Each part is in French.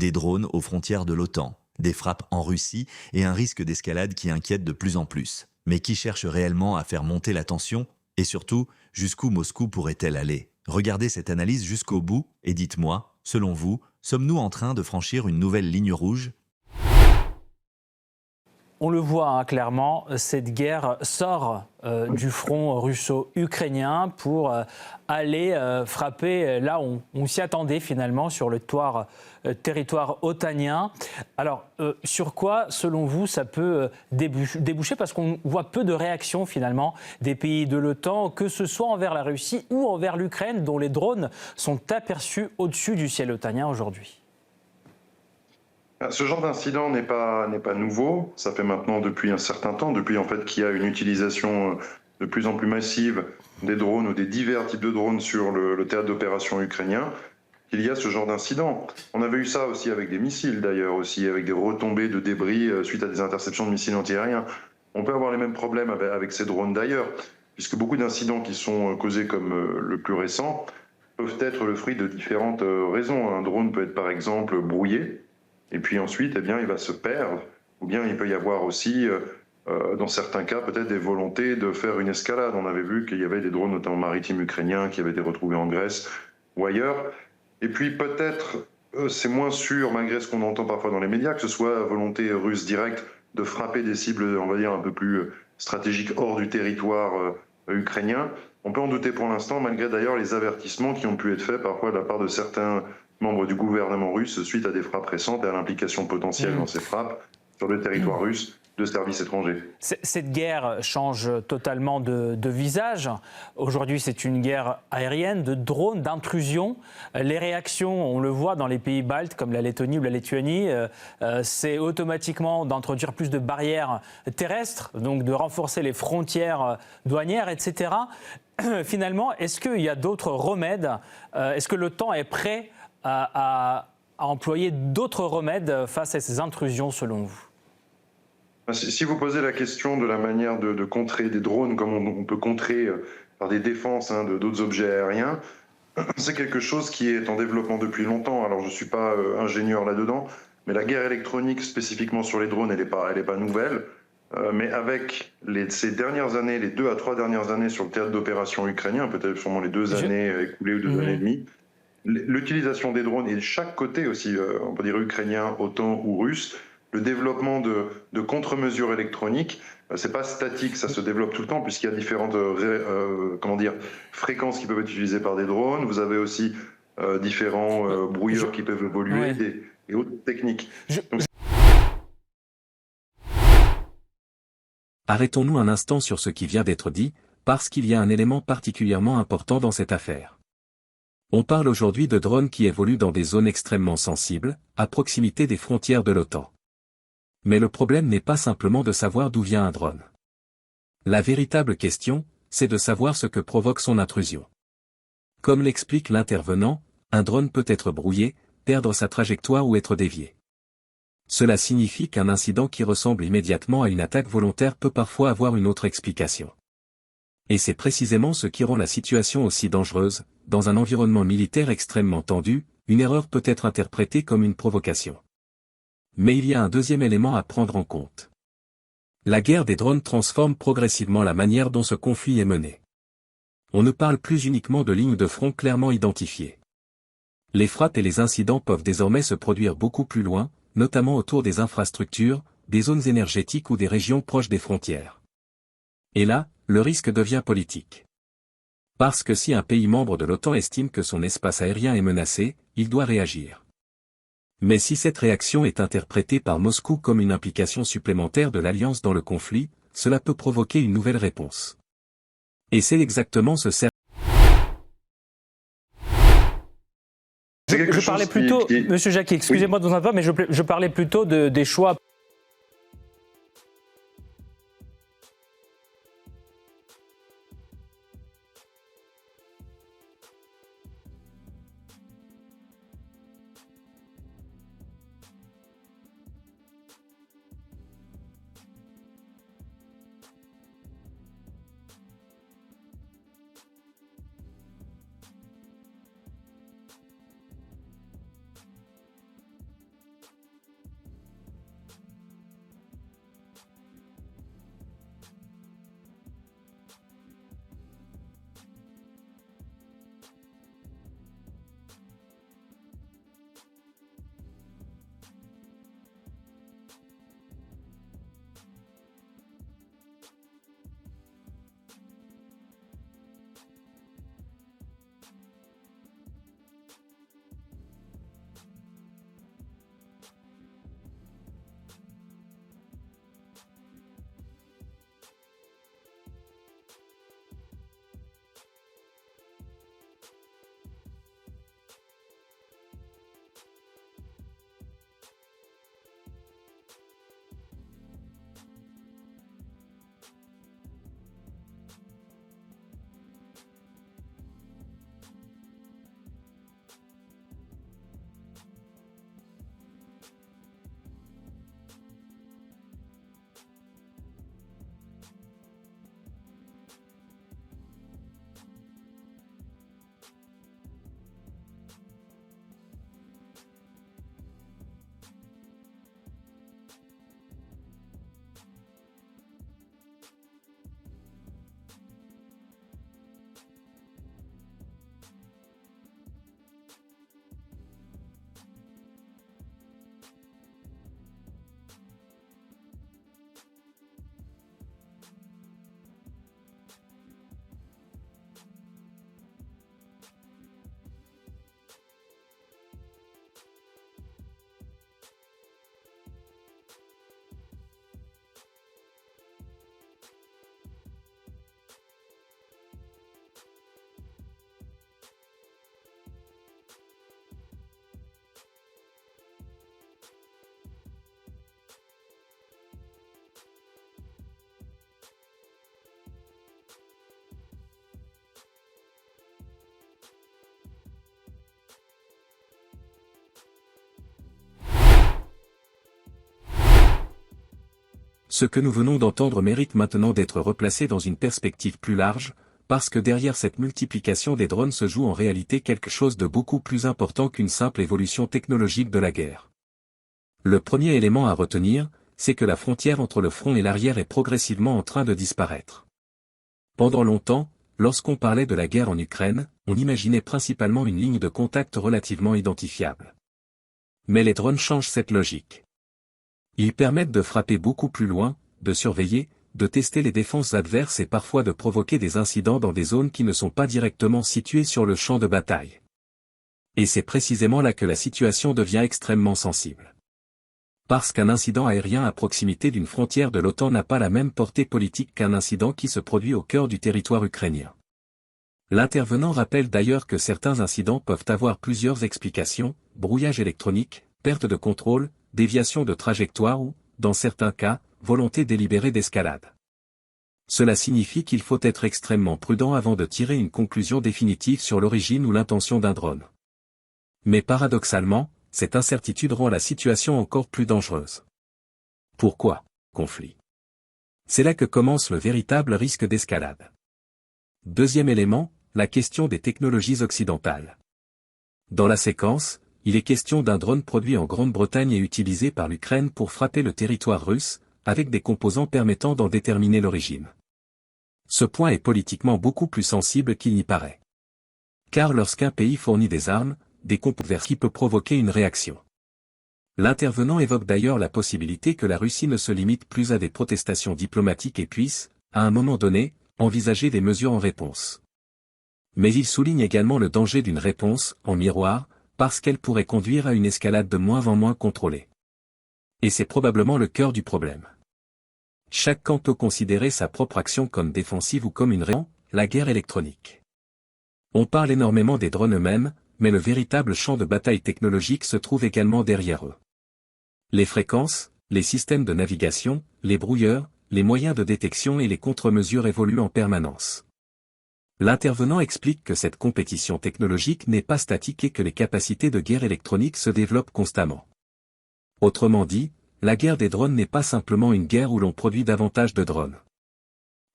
des drones aux frontières de l'OTAN, des frappes en Russie et un risque d'escalade qui inquiète de plus en plus. Mais qui cherche réellement à faire monter la tension? Et surtout, jusqu'où Moscou pourrait-elle aller? Regardez cette analyse jusqu'au bout et dites-moi, selon vous, sommes-nous en train de franchir une nouvelle ligne rouge? On le voit clairement, cette guerre sort du front russo-ukrainien pour aller frapper là où on s'y attendait finalement, sur le territoire otanien. Alors, sur quoi, selon vous, ça peut déboucher? Parce qu'on voit peu de réactions finalement des pays de l'OTAN, que ce soit envers la Russie ou envers l'Ukraine, dont les drones sont aperçus au-dessus du ciel otanien aujourd'hui. Ce genre d'incident n'est pas nouveau. Ça fait maintenant depuis un certain temps, depuis en fait qu'il y a une utilisation de plus en plus massive des drones ou des divers types de drones sur le théâtre d'opération ukrainien, qu'il y a ce genre d'incident. On avait eu ça aussi avec des missiles d'ailleurs, aussi avec des retombées de débris suite à des interceptions de missiles antiaériens. On peut avoir les mêmes problèmes avec ces drones d'ailleurs, puisque beaucoup d'incidents qui sont causés comme le plus récent peuvent être le fruit de différentes raisons. Un drone peut être par exemple brouillé, et puis ensuite, eh bien, il va se perdre, ou bien il peut y avoir aussi, dans certains cas, peut-être des volontés de faire une escalade. On avait vu qu'il y avait des drones, notamment maritimes ukrainiens, qui avaient été retrouvés en Grèce ou ailleurs. Et puis peut-être, c'est moins sûr, malgré ce qu'on entend parfois dans les médias, que ce soit volonté russe directe de frapper des cibles, on va dire, un peu plus stratégiques hors du territoire ukrainien. On peut en douter pour l'instant, malgré d'ailleurs les avertissements qui ont pu être faits parfois de la part de certains membres du gouvernement russe suite à des frappes récentes et à l'implication potentielle dans ces frappes sur le territoire russe de services étrangers. Cette guerre change totalement de visage. Aujourd'hui, c'est une guerre aérienne, de drones, d'intrusion. Les réactions, on le voit dans les pays baltes comme la Lettonie ou la Lituanie, c'est automatiquement d'introduire plus de barrières terrestres, donc de renforcer les frontières douanières, etc. Finalement, est-ce qu'il y a d'autres remèdes? Est-ce que l'OTAN est prêt à employer d'autres remèdes face à ces intrusions, selon vous? Si vous posez la question de la manière de contrer des drones, comme on peut contrer par des défenses d'autres objets aériens, c'est quelque chose qui est en développement depuis longtemps. Alors je ne suis pas ingénieur là-dedans, mais la guerre électronique spécifiquement sur les drones, elle n'est pas nouvelle. Mais avec ces dernières années, les 2 à 3 dernières années sur le théâtre d'opération ukrainien, peut-être sûrement les 2 années écoulées ou 2 années et demie, l'utilisation des drones et de chaque côté aussi, on peut dire ukrainien, OTAN ou russe, le développement de contre-mesures électroniques, c'est pas statique, ça se développe tout le temps puisqu'il y a différentes fréquences qui peuvent être utilisées par des drones. Vous avez aussi différents brouilleurs qui peuvent évoluer et autres techniques. Arrêtons-nous un instant sur ce qui vient d'être dit, parce qu'il y a un élément particulièrement important dans cette affaire. On parle aujourd'hui de drones qui évoluent dans des zones extrêmement sensibles, à proximité des frontières de l'OTAN. Mais le problème n'est pas simplement de savoir d'où vient un drone. La véritable question, c'est de savoir ce que provoque son intrusion. Comme l'explique l'intervenant, un drone peut être brouillé, perdre sa trajectoire ou être dévié. Cela signifie qu'un incident qui ressemble immédiatement à une attaque volontaire peut parfois avoir une autre explication. Et c'est précisément ce qui rend la situation aussi dangereuse. Dans un environnement militaire extrêmement tendu, une erreur peut être interprétée comme une provocation. Mais il y a un deuxième élément à prendre en compte. La guerre des drones transforme progressivement la manière dont ce conflit est mené. On ne parle plus uniquement de lignes de front clairement identifiées. Les frappes et les incidents peuvent désormais se produire beaucoup plus loin, notamment autour des infrastructures, des zones énergétiques ou des régions proches des frontières. Et là, le risque devient politique. Parce que si un pays membre de l'OTAN estime que son espace aérien est menacé, il doit réagir. Mais si cette réaction est interprétée par Moscou comme une implication supplémentaire de l'alliance dans le conflit, cela peut provoquer une nouvelle réponse. Et c'est exactement ce cercle. Je parlais plutôt, Monsieur Jacquier, excusez-moi de vous interrompre, mais je parlais plutôt des choix. Ce que nous venons d'entendre mérite maintenant d'être replacé dans une perspective plus large, parce que derrière cette multiplication des drones se joue en réalité quelque chose de beaucoup plus important qu'une simple évolution technologique de la guerre. Le premier élément à retenir, c'est que la frontière entre le front et l'arrière est progressivement en train de disparaître. Pendant longtemps, lorsqu'on parlait de la guerre en Ukraine, on imaginait principalement une ligne de contact relativement identifiable. Mais les drones changent cette logique. Ils permettent de frapper beaucoup plus loin, de surveiller, de tester les défenses adverses et parfois de provoquer des incidents dans des zones qui ne sont pas directement situées sur le champ de bataille. Et c'est précisément là que la situation devient extrêmement sensible. Parce qu'un incident aérien à proximité d'une frontière de l'OTAN n'a pas la même portée politique qu'un incident qui se produit au cœur du territoire ukrainien. L'intervenant rappelle d'ailleurs que certains incidents peuvent avoir plusieurs explications, brouillage électronique, perte de contrôle, déviation de trajectoire ou, dans certains cas, volonté délibérée d'escalade. Cela signifie qu'il faut être extrêmement prudent avant de tirer une conclusion définitive sur l'origine ou l'intention d'un drone. Mais paradoxalement, cette incertitude rend la situation encore plus dangereuse. Pourquoi ? Conflit. C'est là que commence le véritable risque d'escalade. Deuxième élément, la question des technologies occidentales. Dans la séquence, il est question d'un drone produit en Grande-Bretagne et utilisé par l'Ukraine pour frapper le territoire russe, avec des composants permettant d'en déterminer l'origine. Ce point est politiquement beaucoup plus sensible qu'il n'y paraît. Car lorsqu'un pays fournit des armes, des composants qui peut provoquer une réaction. L'intervenant évoque d'ailleurs la possibilité que la Russie ne se limite plus à des protestations diplomatiques et puisse, à un moment donné, envisager des mesures en réponse. Mais il souligne également le danger d'une réponse, en miroir, parce qu'elle pourrait conduire à une escalade de moins en moins contrôlée. Et c'est probablement le cœur du problème. Chaque camp peut considérer sa propre action comme défensive ou comme une réaction, la guerre électronique. On parle énormément des drones eux-mêmes, mais le véritable champ de bataille technologique se trouve également derrière eux. Les fréquences, les systèmes de navigation, les brouilleurs, les moyens de détection et les contre-mesures évoluent en permanence. L'intervenant explique que cette compétition technologique n'est pas statique et que les capacités de guerre électronique se développent constamment. Autrement dit, la guerre des drones n'est pas simplement une guerre où l'on produit davantage de drones.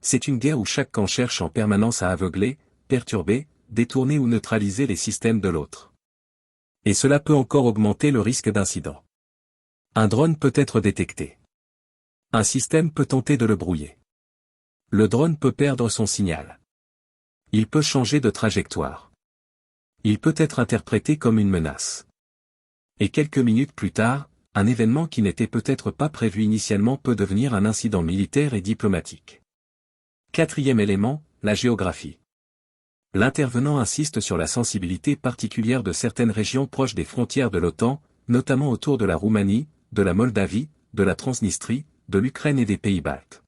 C'est une guerre où chaque camp cherche en permanence à aveugler, perturber, détourner ou neutraliser les systèmes de l'autre. Et cela peut encore augmenter le risque d'incident. Un drone peut être détecté. Un système peut tenter de le brouiller. Le drone peut perdre son signal. Il peut changer de trajectoire. Il peut être interprété comme une menace. Et quelques minutes plus tard, un événement qui n'était peut-être pas prévu initialement peut devenir un incident militaire et diplomatique. Quatrième élément, la géographie. L'intervenant insiste sur la sensibilité particulière de certaines régions proches des frontières de l'OTAN, notamment autour de la Roumanie, de la Moldavie, de la Transnistrie, de l'Ukraine et des pays baltes.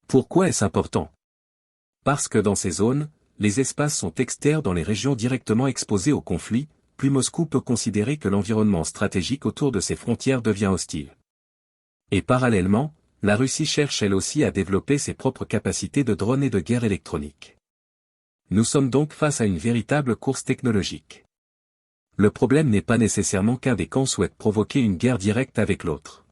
Pourquoi est-ce important ? Parce que dans ces zones, les espaces sont externes dans les régions directement exposées au conflit, puis Moscou peut considérer que l'environnement stratégique autour de ses frontières devient hostile. Et parallèlement, la Russie cherche elle aussi à développer ses propres capacités de drone et de guerre électronique. Nous sommes donc face à une véritable course technologique. Le problème n'est pas nécessairement qu'un des camps souhaite provoquer une guerre directe avec l'autre.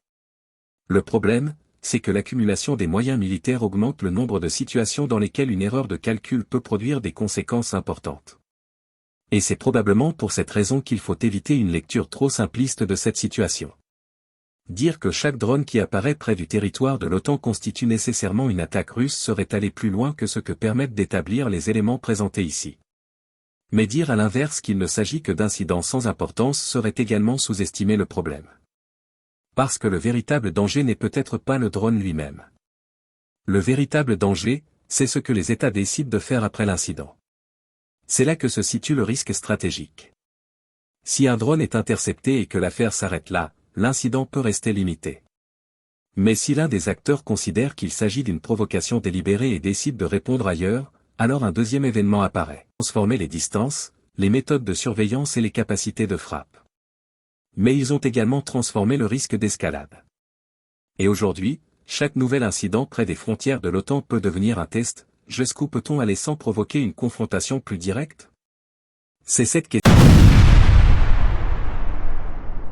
Le problème, c'est que l'accumulation des moyens militaires augmente le nombre de situations dans lesquelles une erreur de calcul peut produire des conséquences importantes. Et c'est probablement pour cette raison qu'il faut éviter une lecture trop simpliste de cette situation. Dire que chaque drone qui apparaît près du territoire de l'OTAN constitue nécessairement une attaque russe serait aller plus loin que ce que permettent d'établir les éléments présentés ici. Mais dire à l'inverse qu'il ne s'agit que d'incidents sans importance serait également sous-estimer le problème. Parce que le véritable danger n'est peut-être pas le drone lui-même. Le véritable danger, c'est ce que les États décident de faire après l'incident. C'est là que se situe le risque stratégique. Si un drone est intercepté et que l'affaire s'arrête là, l'incident peut rester limité. Mais si l'un des acteurs considère qu'il s'agit d'une provocation délibérée et décide de répondre ailleurs, alors un deuxième événement apparaît. Transformer les distances, les méthodes de surveillance et les capacités de frappe. Mais ils ont également transformé le risque d'escalade. Et aujourd'hui, chaque nouvel incident près des frontières de l'OTAN peut devenir un test. Jusqu'où peut-on aller sans provoquer une confrontation plus directe ? C'est cette question